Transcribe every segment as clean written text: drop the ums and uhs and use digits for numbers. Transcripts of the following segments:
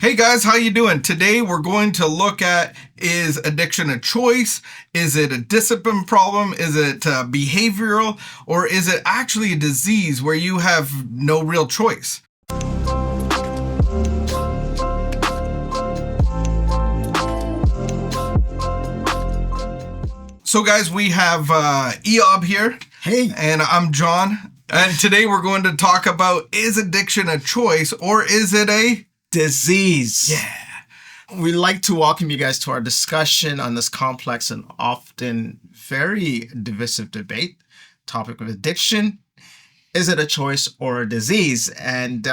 Hey guys, how you doing? Today we're going to look at, is addiction a choice? Is it a discipline problem? Is it behavioral? Or is it actually a disease where you have no real choice? So guys, we have Eyob here. Hey. And I'm John. And today we're going to talk about, is addiction a choice or is it a disease? Yeah. We'd like to welcome you guys to our discussion on this complex and often very divisive debate topic of addiction. Is it a choice or a disease? And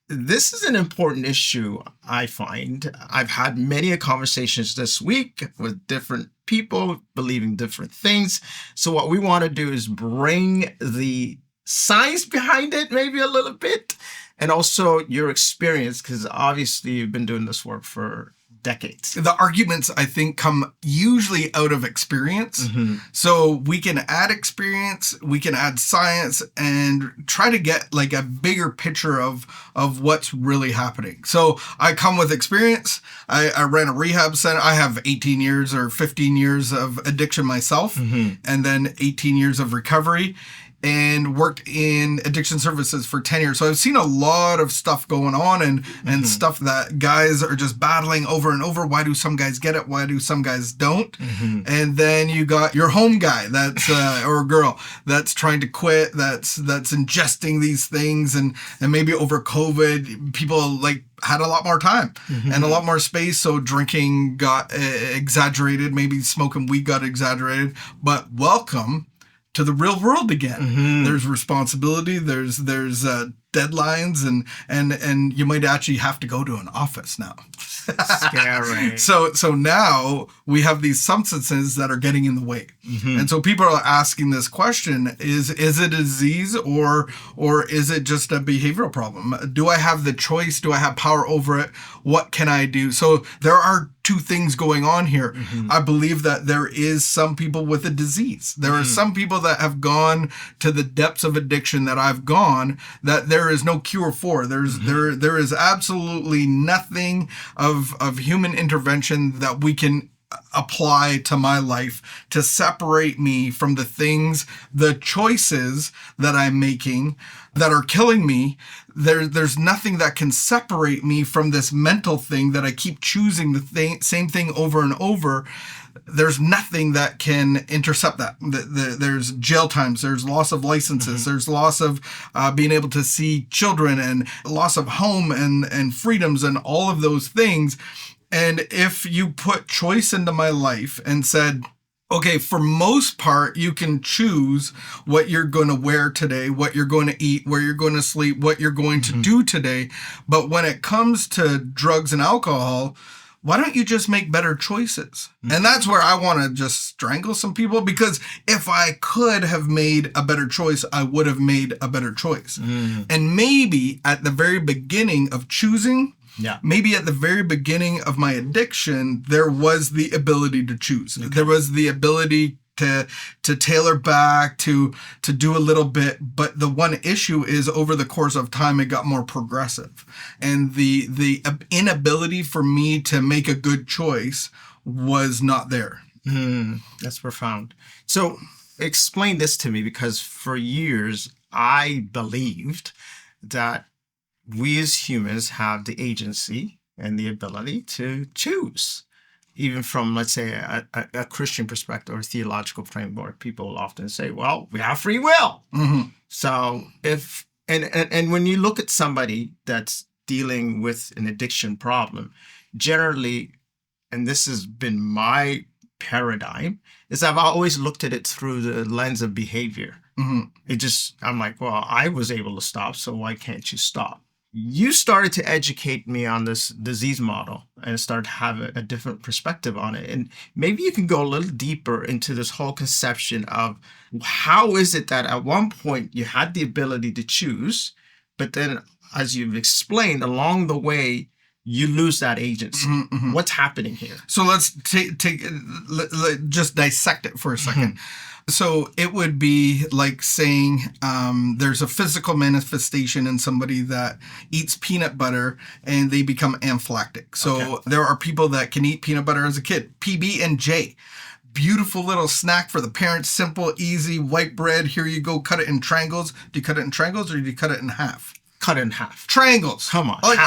this is an important issue, I find. I've had many conversations this week with different people believing different things. So what we want to do is bring the science behind it maybe a little bit, and also your experience, because obviously you've been doing this work for decades. The arguments, I think, come usually out of experience. Mm-hmm. So we can add experience, we can add science, and try to get like a bigger picture of what's really happening. So I come with experience. I ran a rehab center. I have 18 years or 15 years of addiction myself, and then 18 years of recovery, and worked in addiction services for 10 years. So I've seen a lot of stuff going on and stuff that guys are just battling over and over. Why do some guys get it? Why do some guys don't? And then you got your home guy that's or girl that's trying to quit, that's ingesting these things, and maybe over COVID, people like had a lot more time and a lot more space. So drinking got exaggerated, maybe smoking weed got exaggerated, but welcome to the real world again. There's responsibility, there's deadlines, and you might actually have to go to an office now. Scary. So now we have these substances that are getting in the way. And so people are asking this question, is it a disease or is it just a behavioral problem? Do I have the choice? Do I have power over it? What can I do? So there are two things going on here. I believe that there is some people with a disease. There are some people that have gone to the depths of addiction that I've gone, that there is no cure for. There is absolutely nothing of human intervention that we can apply to my life to separate me from the things, the choices that I'm making that are killing me. There's nothing that can separate me from this mental thing that I keep choosing the same thing over and over. There's nothing that can intercept that. There's jail times, there's loss of licenses, there's loss of being able to see children, and loss of home and freedoms and all of those things. And if you put choice into my life and said, okay, for most part, you can choose what you're going to wear today, what you're going to eat, where you're going to sleep, what you're going to do today. But when it comes to drugs and alcohol, why don't you just make better choices? And that's where I want to just strangle some people, because if I could have made a better choice, I would have made a better choice. And maybe at the very beginning of choosing, maybe at the very beginning of my addiction, there was the ability to choose. There was the ability to tailor back, to do a little bit. But the one issue is, over the course of time, it got more progressive. And the inability for me to make a good choice was not there. That's profound. So explain this to me, because for years, I believed that we as humans have the agency and the ability to choose. Even from, let's say, a Christian perspective or theological framework, people often say, well, we have free will. So if, and when you look at somebody that's dealing with an addiction problem, generally, and this has been my paradigm, is I've always looked at it through the lens of behavior. I'm like, well, I was able to stop, so why can't you stop? You started to educate me on this disease model and start to have a different perspective on it. And maybe you can go a little deeper into this whole conception of, how is it that at one point you had the ability to choose, but then, as you've explained, along the way, you lose that agency. What's happening here? So let's just dissect it for a second. So it would be like saying there's a physical manifestation in somebody that eats peanut butter and they become anaphylactic. So there are people that can eat peanut butter as a kid. PB&J. Beautiful little snack for the parents. Simple, easy, white bread. Here you go. Cut it in triangles. Do you cut it in triangles or do you cut it in half? Cut it in half. Triangles. Come on. Like,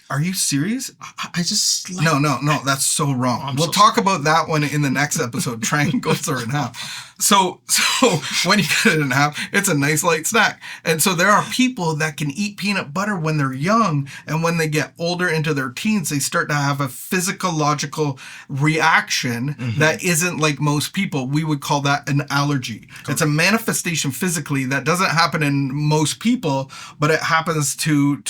are you serious? I just like... No. That's so wrong. We'll talk about that one in the next episode. Triangles are in half. So when you cut it in half, it's a nice light snack. And so there are people that can eat peanut butter when they're young, and when they get older into their teens, they start to have a physiological reaction that isn't like most people. We would call that an allergy. It's a manifestation physically that doesn't happen in most people, but it happens to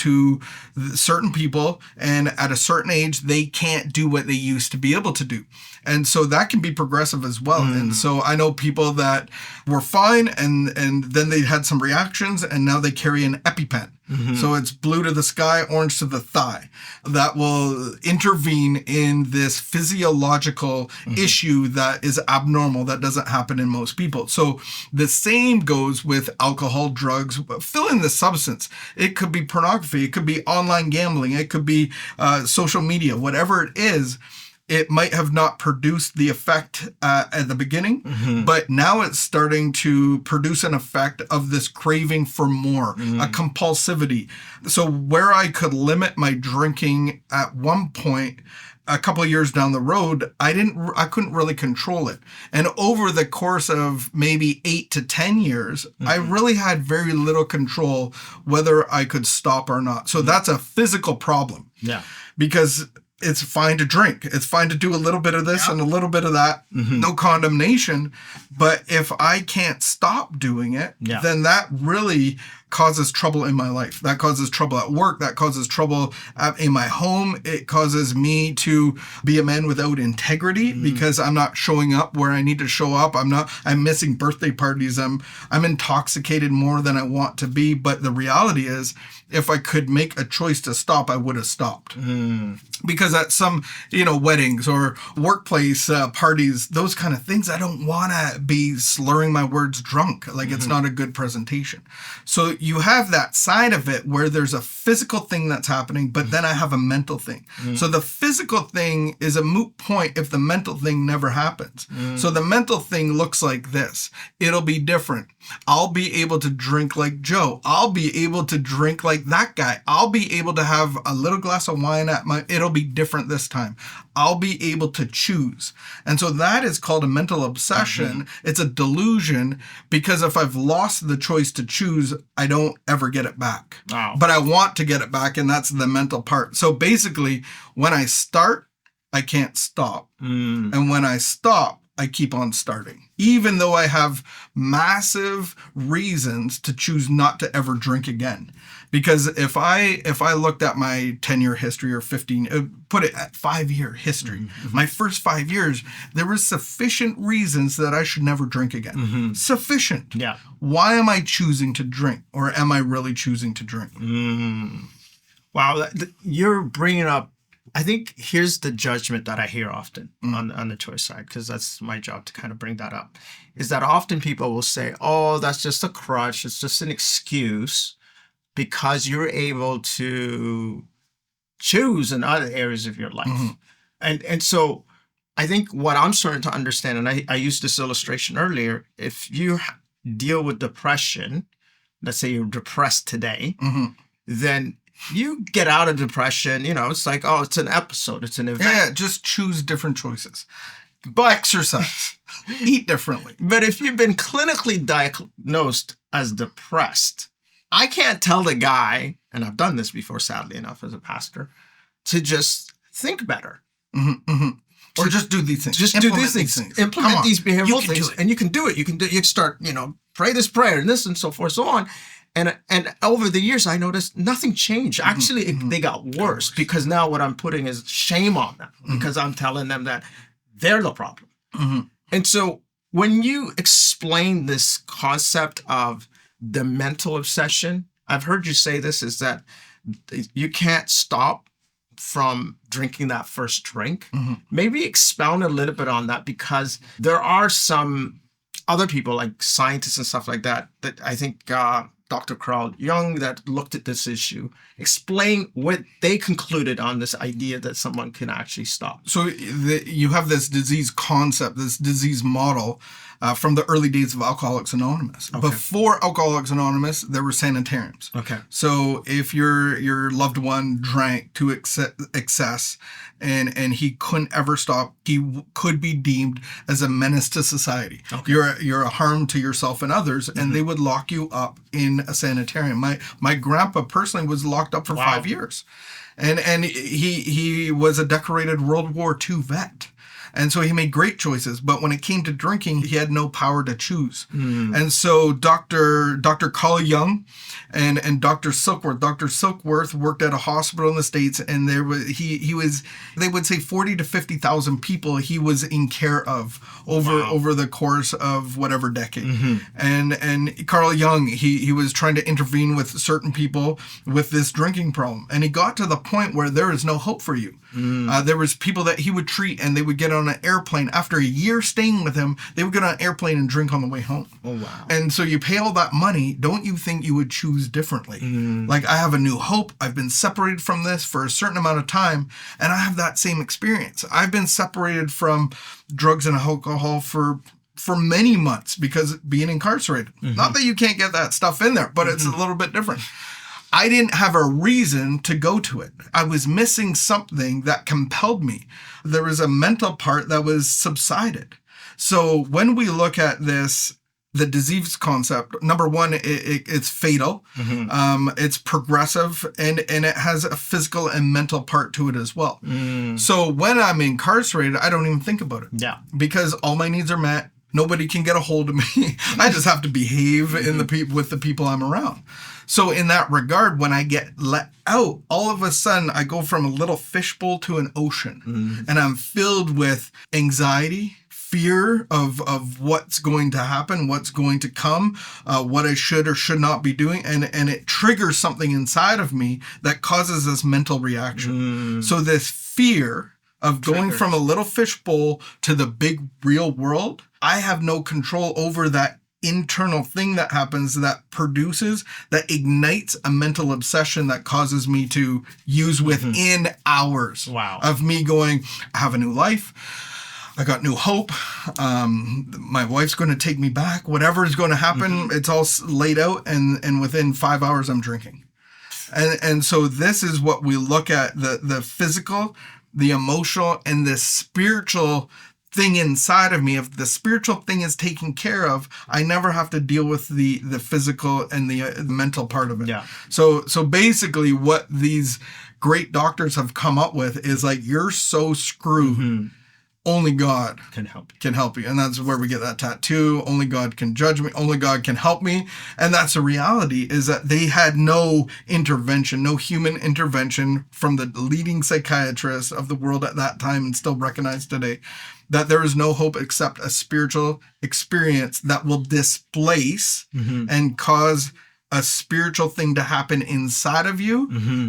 certain people, and at a certain age, they can't do what they used to be able to do. And so that can be progressive as well. And so I know people that were fine and then they had some reactions and now they carry an EpiPen. So it's blue to the sky, orange to the thigh. That will intervene in this physiological issue that is abnormal, that doesn't happen in most people. So the same goes with alcohol, drugs, fill in the substance. It could be pornography. It could be online gambling. It could be social media, whatever it is. It might have not produced the effect at the beginning, but now it's starting to produce an effect of this craving for more, a compulsivity. So where I could limit my drinking at one point, a couple of years down the road, I couldn't really control it. And over the course of maybe 8 to 10 years, I really had very little control whether I could stop or not. So that's a physical problem. Yeah. Because it's fine to drink. It's fine to do a little bit of this and a little bit of that. No condemnation. But if I can't stop doing it, then that really causes trouble in my life. That causes trouble at work. That causes trouble in my home. It causes me to be a man without integrity because I'm not showing up where I need to show up. I'm missing birthday parties. I'm intoxicated more than I want to be. But the reality is, if I could make a choice to stop, I would have stopped. Because at some, weddings or workplace parties, those kind of things, I don't want to be slurring my words drunk. Like it's not a good presentation. So you have that side of it where there's a physical thing that's happening, but then I have a mental thing. So the physical thing is a moot point if the mental thing never happens. So the mental thing looks like this. It'll be different. I'll be able to drink like Joe. I'll be able to drink like that guy. I'll be able to have a little glass of wine it'll be different this time. I'll be able to choose. And so that is called a mental obsession. It's a delusion because if I've lost the choice to choose, I don't ever get it back. Wow. But I want to get it back, and that's the mental part. So basically, when I start, I can't stop. And when I stop, I keep on starting, even though I have massive reasons to choose not to ever drink again. Because if I looked at my 10-year history or 15, put it at 5-year history, my first 5 years, there was sufficient reasons that I should never drink again. Sufficient. Yeah. Why am I choosing to drink, or am I really choosing to drink? Wow, you're bringing up. I think here's the judgment that I hear often on the choice side, because that's my job to kind of bring that up, is that often people will say, oh, that's just a crutch. It's just an excuse because you're able to choose in other areas of your life. And so I think what I'm starting to understand, and I used this illustration earlier, if you deal with depression, let's say you're depressed today, then you get out of depression, it's like, oh, it's an episode, it's an event. Yeah, just choose different choices. But exercise, eat differently. But if you've been clinically diagnosed as depressed, I can't tell the guy, and I've done this before, sadly enough, as a pastor, to just think better. Or just do these things. Just Implement do these things. Implement these behavioral things. And you can do it. You can start, pray this prayer and this and so forth, so on. And over the years, I noticed nothing changed. Actually, they got worse because now what I'm putting is shame on them because I'm telling them that they're the problem. And so when you explain this concept of the mental obsession, I've heard you say this, is that you can't stop, from drinking that first drink. Maybe expound a little bit on that, because there are some other people like scientists and stuff like that I think Dr. Carl Jung that looked at this issue, explain what they concluded on this idea that someone can actually stop. So you have this disease concept, this disease model from the early days of Alcoholics Anonymous. Okay. Before Alcoholics Anonymous, there were sanitariums. Okay. So if your loved one drank to excess and he couldn't ever stop, he could be deemed as a menace to society. Okay. You're a harm to yourself and others, and they would lock you up in a sanitarium. My grandpa personally was locked up for 5 years. And he was a decorated World War II vet. And so he made great choices, but when it came to drinking, he had no power to choose. And so Dr. Carl Jung and Dr. Silkworth worked at a hospital in the States, and they would say 40 to 50,000 people he was in care of over the course of whatever decade. And Carl Jung, he was trying to intervene with certain people with this drinking problem. And he got to the point where there is no hope for you. There was people that he would treat, and they would get on an airplane. After a year staying with him, they would get on an airplane and drink on the way home. Oh, wow. And so you pay all that money. Don't you think you would choose differently? Like, I have a new hope. I've been separated from this for a certain amount of time, and I have that same experience. I've been separated from drugs and alcohol for many months because being incarcerated. Not that you can't get that stuff in there, but it's a little bit different. I didn't have a reason to go to it. I was missing something that compelled me. There was a mental part that was subsided. So when we look at this, the disease concept, number one, it's fatal. It's progressive, and it has a physical and mental part to it as well. So when I'm incarcerated, I don't even think about it. Yeah. Because all my needs are met. Nobody can get a hold of me. I just have to behave with the people I'm around. So in that regard, when I get let out, all of a sudden I go from a little fishbowl to an ocean. And I'm filled with anxiety, fear of what's going to happen, what's going to come, what I should or should not be doing. And it triggers something inside of me that causes this mental reaction. So this fear of going from a little fishbowl to the big real world, I have no control over that internal thing that happens that ignites a mental obsession that causes me to use within hours of me going, I have a new life. I got new hope. My wife's going to take me back. Whatever is going to happen, it's all laid out. And within 5 hours, I'm drinking. And so this is what we look at, the physical, the emotional, and the spiritual thing inside of me. If the spiritual thing is taken care of, I never have to deal with the physical and the mental part of it. Yeah. So basically what these great doctors have come up with is like, you're so screwed. Only God can help you. And that's where we get that tattoo. Only God can judge me. Only God can help me. And that's the reality, is that they had no intervention, no human intervention from the leading psychiatrists of the world at that time, and still recognized today, that there is no hope except a spiritual experience that will displace and cause a spiritual thing to happen inside of you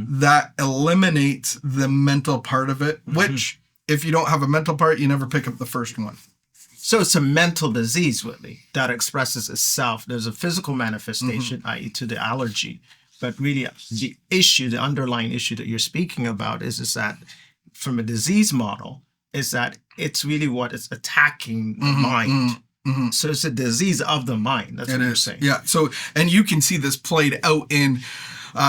that eliminates the mental part of it, which, if you don't have a mental part, you never pick up the first one. So it's a mental disease, Whitley, that expresses itself. There's a physical manifestation, i.e. to the allergy. But really, the underlying issue that you're speaking about is that from a disease model, is that it's really what is attacking the mind. So it's a disease of the mind. That's what you're saying. Yeah. So, and you can see this played out in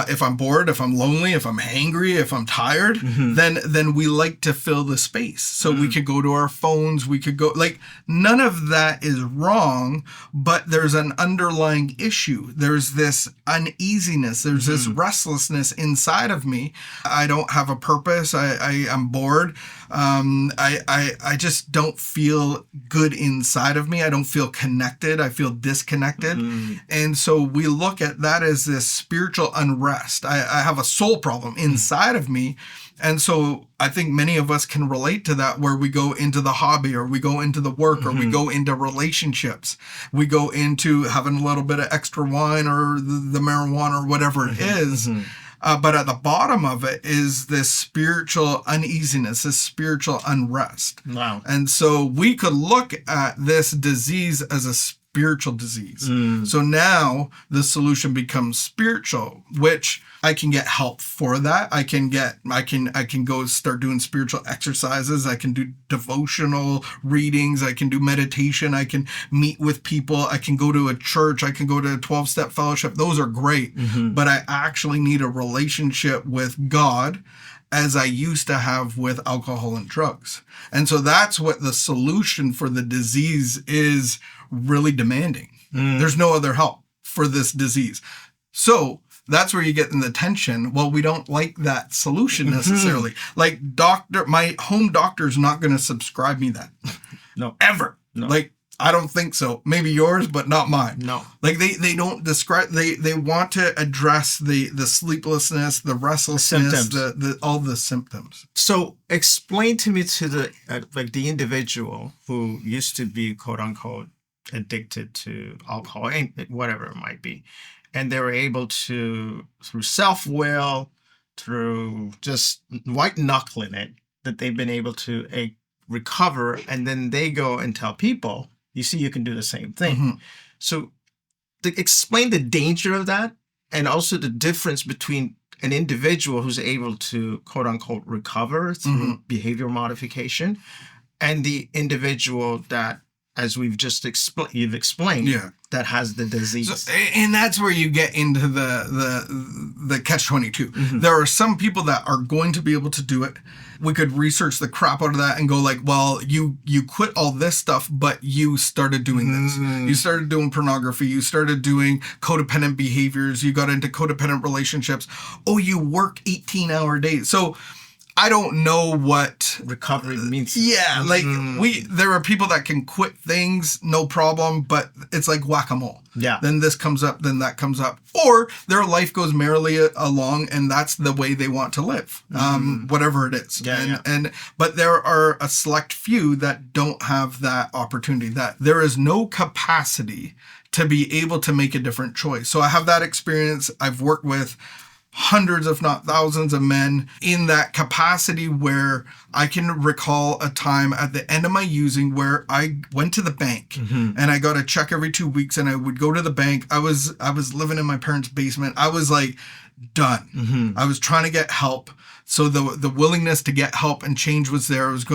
if I'm bored, if I'm lonely, if I'm hangry, if I'm tired, then we like to fill the space. So we could go to our phones, we could go, like, none of that is wrong, but there's an underlying issue. There's this uneasiness, there's this restlessness inside of me. I don't have a purpose. I'm bored. I just don't feel good inside of me. I don't feel connected. I feel disconnected. And so we look at that as this spiritual unrest. I have a soul problem inside of me. And so I think many of us can relate to that, where we go into the hobby, or we go into the work, or we go into relationships. We go into having a little bit of extra wine or the marijuana or whatever it is. But at the bottom of it is this spiritual uneasiness, this spiritual unrest. Wow. And so we could look at this disease as a spiritual disease. So now the solution becomes spiritual, which I can get help for that. I can go start doing spiritual exercises. I can do devotional readings. I can do meditation. I can meet with people. I can go to a church. I can go to a 12-step fellowship. Those are great. But I actually need a relationship with God as I used to have with alcohol and drugs. And so that's what the solution for the disease is really demanding. There's no other help for this disease. So that's where you get in the tension. Well, we don't like that solution necessarily. Like my home doctor is not going to subscribe me that. No. Ever. No. Like, I don't think so. Maybe yours, but not mine. No. Like they don't describe, they want to address the sleeplessness, the restlessness, the all the symptoms. So explain to me to the the individual who used to be quote unquote addicted to alcohol and whatever it might be, and they were able to, through self-will, through just white knuckling it, that they've been able to recover, and then they go and tell people, you see, you can do the same thing. So explain the danger of that, and also the difference between an individual who's able to quote unquote recover through behavioral modification and the individual that, as we've just explained, that has the disease. So, and that's where you get into the catch-22. There are some people that are going to be able to do it. We could research the crap out of that and go like, well, you quit all this stuff, but you started doing this. You started doing pornography. You started doing codependent behaviors. You got into codependent relationships. Oh, you work 18-hour days. So I don't know what recovery means. Yeah, like there are people that can quit things, no problem, but it's like whack-a-mole. Yeah. Then this comes up, then that comes up. Or their life goes merrily along and that's the way they want to live, whatever it is. But there are a select few that don't have that opportunity, that there is no capacity to be able to make a different choice. So I have that experience. I've worked with hundreds, if not thousands of men in that capacity, where I can recall a time at the end of my using where I went to the bank and I got a check every 2 weeks, and I would go to the bank. I was living in my parents' basement. I was like done. I was trying to get help. So the willingness to get help and change was there. I was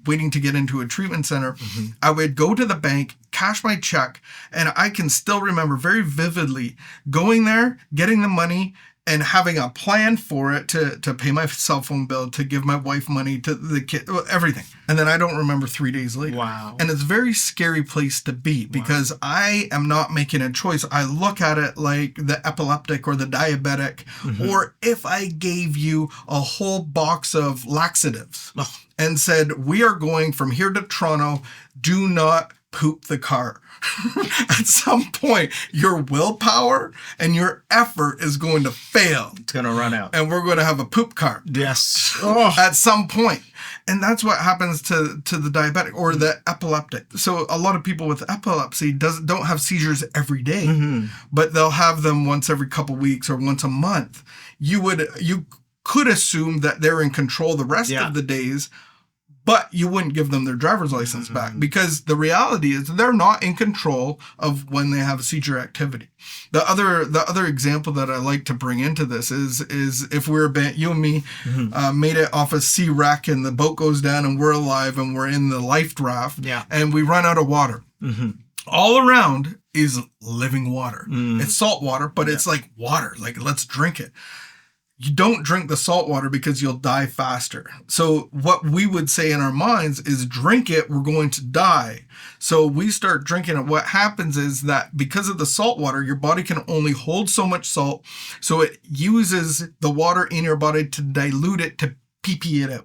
waiting to get into a treatment center. I would go to the bank, cash my check, and I can still remember very vividly going there, getting the money, and having a plan for it to pay my cell phone bill, to give my wife money, to the kid, everything. And then I don't remember 3 days later. Wow. And it's a very scary place to be, because I am not making a choice. I look at it like the epileptic or the diabetic, or if I gave you a whole box of laxatives and said, we are going from here to Toronto, do not poop the car. At some point, your willpower and your effort is going to fail. It's going to run out. And we're going to have a poop car. Yes. At some point. And that's what happens to the diabetic or the epileptic. So a lot of people with epilepsy don't have seizures every day, but they'll have them once every couple weeks or once a month. You could assume that they're in control the rest of the days, but you wouldn't give them their driver's license back, because the reality is they're not in control of when they have seizure activity. The other example that I like to bring into this is if we're you and me made it off a sea wreck and the boat goes down and we're alive and we're in the life raft and we run out of water. All around is living water. It's salt water, but it's like water. Like, let's drink it. You don't drink the salt water because you'll die faster. So what we would say in our minds is, drink it, we're going to die. So we start drinking it. What happens is that because of the salt water, your body can only hold so much salt. So it uses the water in your body to dilute it, to pee it out.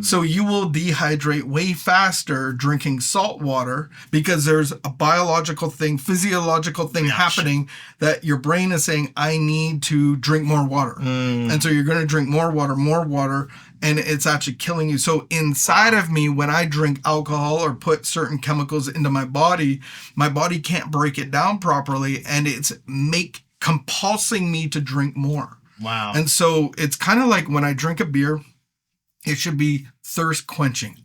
So you will dehydrate way faster drinking salt water, because there's a biological thing, physiological thing happening, that your brain is saying, I need to drink more water. And so you're going to drink more water, and it's actually killing you. So inside of me, when I drink alcohol or put certain chemicals into my body can't break it down properly, and it's compulsing me to drink more. Wow. And so it's kind of like when I drink a beer, it should be thirst quenching.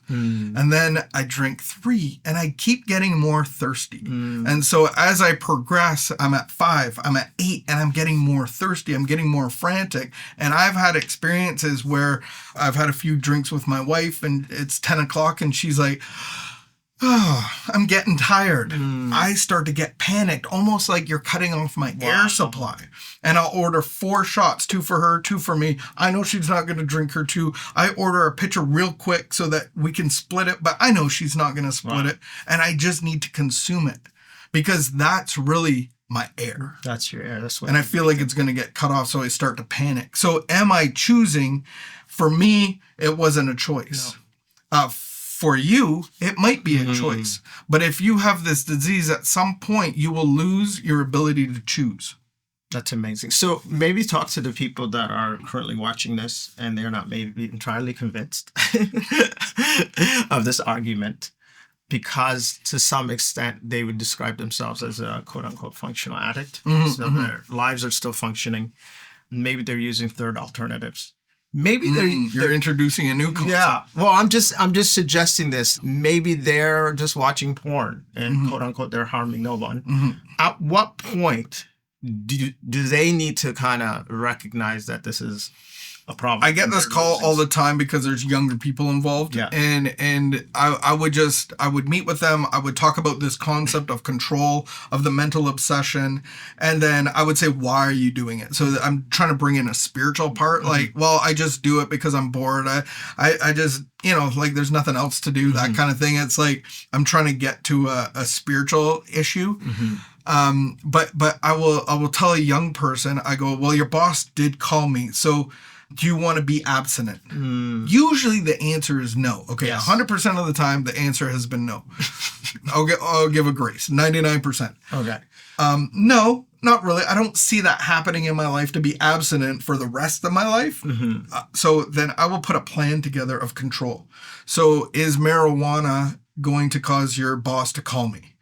And then I drink 3 and I keep getting more thirsty. And so as I progress, I'm at 5, I'm at 8, and I'm getting more thirsty. I'm getting more frantic. And I've had experiences where I've had a few drinks with my wife and it's 10 o'clock and she's like, oh, I'm getting tired. I start to get panicked, almost like you're cutting off my air supply. And I'll order 4 shots, 2 for her, 2 for me. I know she's not going to drink her 2. I order a pitcher real quick so that we can split it, but I know she's not going to split it. And I just need to consume it because that's really my air. That's your air. That's what. And I feel like it's going to get cut off, so I start to panic. So am I choosing? For me, it wasn't a choice. No. For you, it might be a choice. But if you have this disease, at some point, you will lose your ability to choose. That's amazing. So maybe talk to the people that are currently watching this and they're not maybe entirely convinced of this argument because to some extent they would describe themselves as a quote unquote functional addict. So their lives are still functioning. Maybe they're using third alternatives. Maybe you're introducing a new concept. Yeah. Well, I'm just suggesting this. Maybe they're just watching porn and quote unquote they're harming no one. At what point do they need to kind of recognize that this is a problem? I get this call all the time because there's younger people involved. Yeah. And I would meet with them. I would talk about this concept of control, of the mental obsession. And then I would say, why are you doing it? So I'm trying to bring in a spiritual part. Like, well, I just do it because I'm bored. I just, like there's nothing else to do, that kind of thing. It's like, I'm trying to get to a spiritual issue. But I will tell a young person, I go, well, your boss did call me. So do you want to be abstinent? Usually the answer is no. Okay, yes. 100% of the time the answer has been no. I'll give a grace, 99%. Okay. No, not really. I don't see that happening in my life to be abstinent for the rest of my life. So then I will put a plan together of control. So is marijuana going to cause your boss to call me?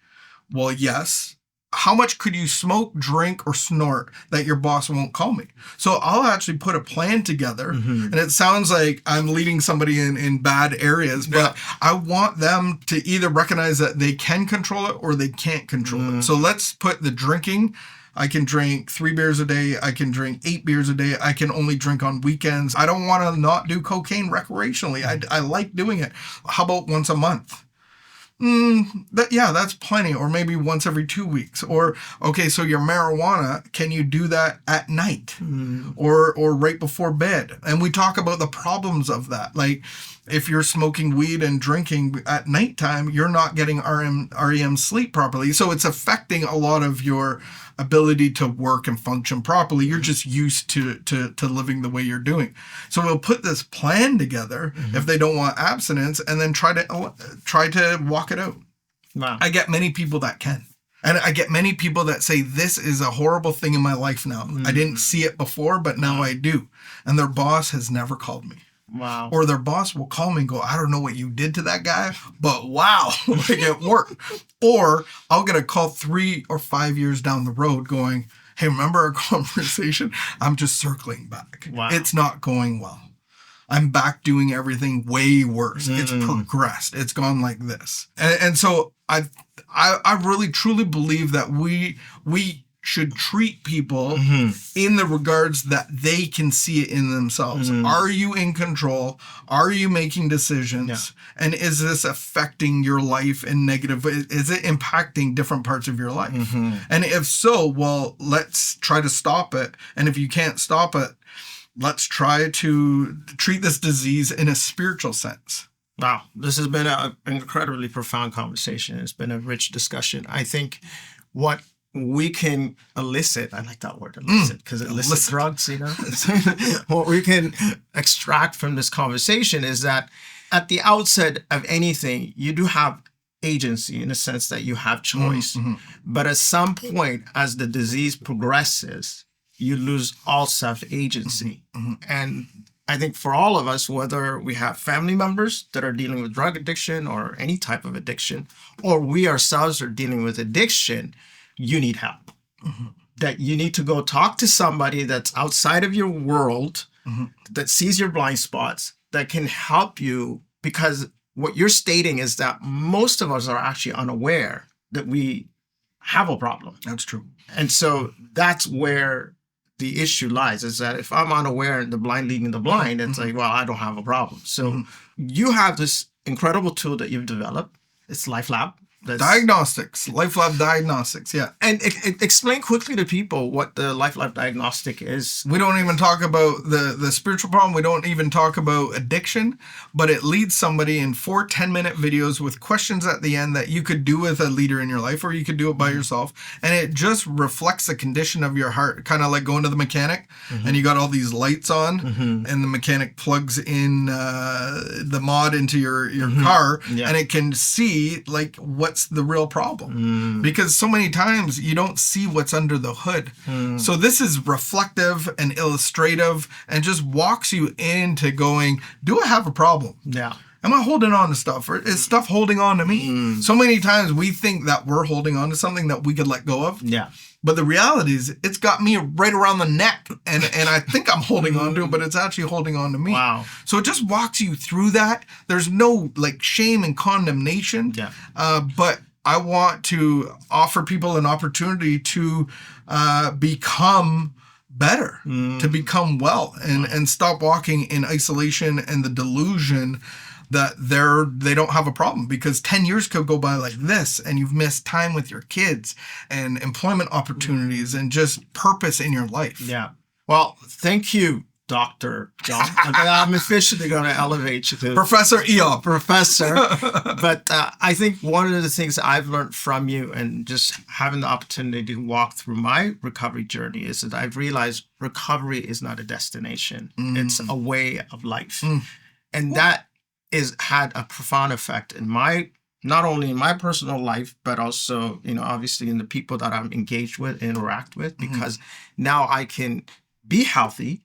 Well, yes. How much could you smoke, drink, or snort that your boss won't call me? So I'll actually put a plan together. And it sounds like I'm leading somebody in bad areas, but I want them to either recognize that they can control it or they can't control it. So let's put the drinking. I can drink 3 beers a day. I can drink 8 beers a day. I can only drink on weekends. I don't want to not do cocaine recreationally. I like doing it. How about once a month? That's plenty. Or maybe once every 2 weeks. Or, okay, so your marijuana, can you do that at night or right before bed? And we talk about the problems of that. Like if you're smoking weed and drinking at nighttime, you're not getting REM sleep properly. So it's affecting a lot of your ability to work and function properly. You're just used to living the way you're doing. So we'll put this plan together if they don't want abstinence and then try to walk it out. Wow. I get many people that can. And I get many people that say, this is a horrible thing in my life now. I didn't see it before, but now I do. And their boss has never called me. Wow. Or their boss will call me and go, I don't know what you did to that guy, but wow, like it worked. Or I'll get a call 3 or 5 years down the road going, hey, remember our conversation? I'm just circling back. Wow. It's not going well. I'm back doing everything way worse. It's progressed. It's gone like this. And so I really truly believe that we should treat people in the regards that they can see it in themselves. Are you in control? Are you making decisions? Yeah. And is this affecting your life in negative? Is it impacting different parts of your life? And if so, well, let's try to stop it. And if you can't stop it, let's try to treat this disease in a spiritual sense. Wow. This has been an incredibly profound conversation. It's been a rich discussion. I think what we can elicit, I like that word, elicit, because it elicits drugs, what we can extract from this conversation is that at the outset of anything, you do have agency in the sense that you have choice. But at some point, as the disease progresses, you lose all self-agency. And I think for all of us, whether we have family members that are dealing with drug addiction or any type of addiction, or we ourselves are dealing with addiction, you need help. that you need to go talk to somebody that's outside of your world, that sees your blind spots, that can help you, because what you're stating is that most of us are actually unaware that we have a problem. That's true. And so that's where the issue lies, is that if I'm unaware and the blind leading the blind, it's like, well, I don't have a problem. So you have this incredible tool that you've developed. It's LifeLab. Diagnostics, LifeLab diagnostics. Yeah. And explain quickly to people what the LifeLab diagnostic is. We don't even talk about the spiritual problem. We don't even talk about addiction, but it leads somebody in 4 10-minute videos with questions at the end that you could do with a leader in your life, or you could do it by yourself. And it just reflects the condition of your heart, kind of like going to the mechanic and you got all these lights on and the mechanic plugs in the mod into your car and it can see like what's the real problem, because so many times you don't see what's under the hood. So this is reflective and illustrative and just walks you into going, do I have a problem? Yeah. Am I holding on to stuff, or is stuff holding on to me? So many times we think that we're holding on to something that we could let go of. Yeah. But the reality is it's got me right around the neck and I think I'm holding on to it, but it's actually holding on to me. Wow. So it just walks you through that. There's no like shame and condemnation. Yeah. But I want to offer people an opportunity to become better, to become well, and stop walking in isolation and the delusion that they don't have a problem, because 10 years could go by like this and you've missed time with your kids and employment opportunities and just purpose in your life. Yeah. Well, thank you, Dr. Jon. I'm officially going to elevate you to Professor Eyob. Professor. But I think one of the things I've learned from you, and just having the opportunity to walk through my recovery journey, is that I've realized recovery is not a destination. It's a way of life. And that is had a profound effect in not only in my personal life, but also, obviously in the people that I'm engaged with, interact with, because now I can be healthy.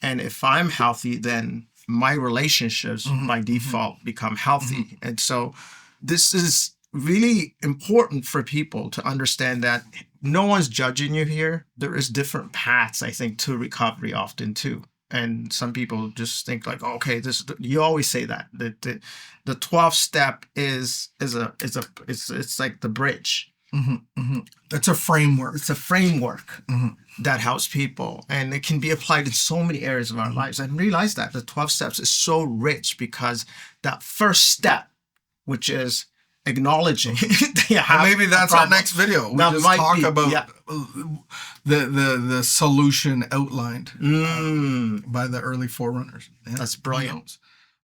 And if I'm healthy, then my relationships by default become healthy. And so this is really important for people to understand that no one's judging you here. There is different paths, I think, to recovery often too. And some people just think like, okay, you always say that the 12th step is like the bridge. It's a framework. It's a framework that helps people, and it can be applied in so many areas of our lives. I realized that the 12 steps is so rich, because that first step, which is acknowledging maybe that's our next video. We just talk about the solution outlined by the early forerunners. That's brilliant.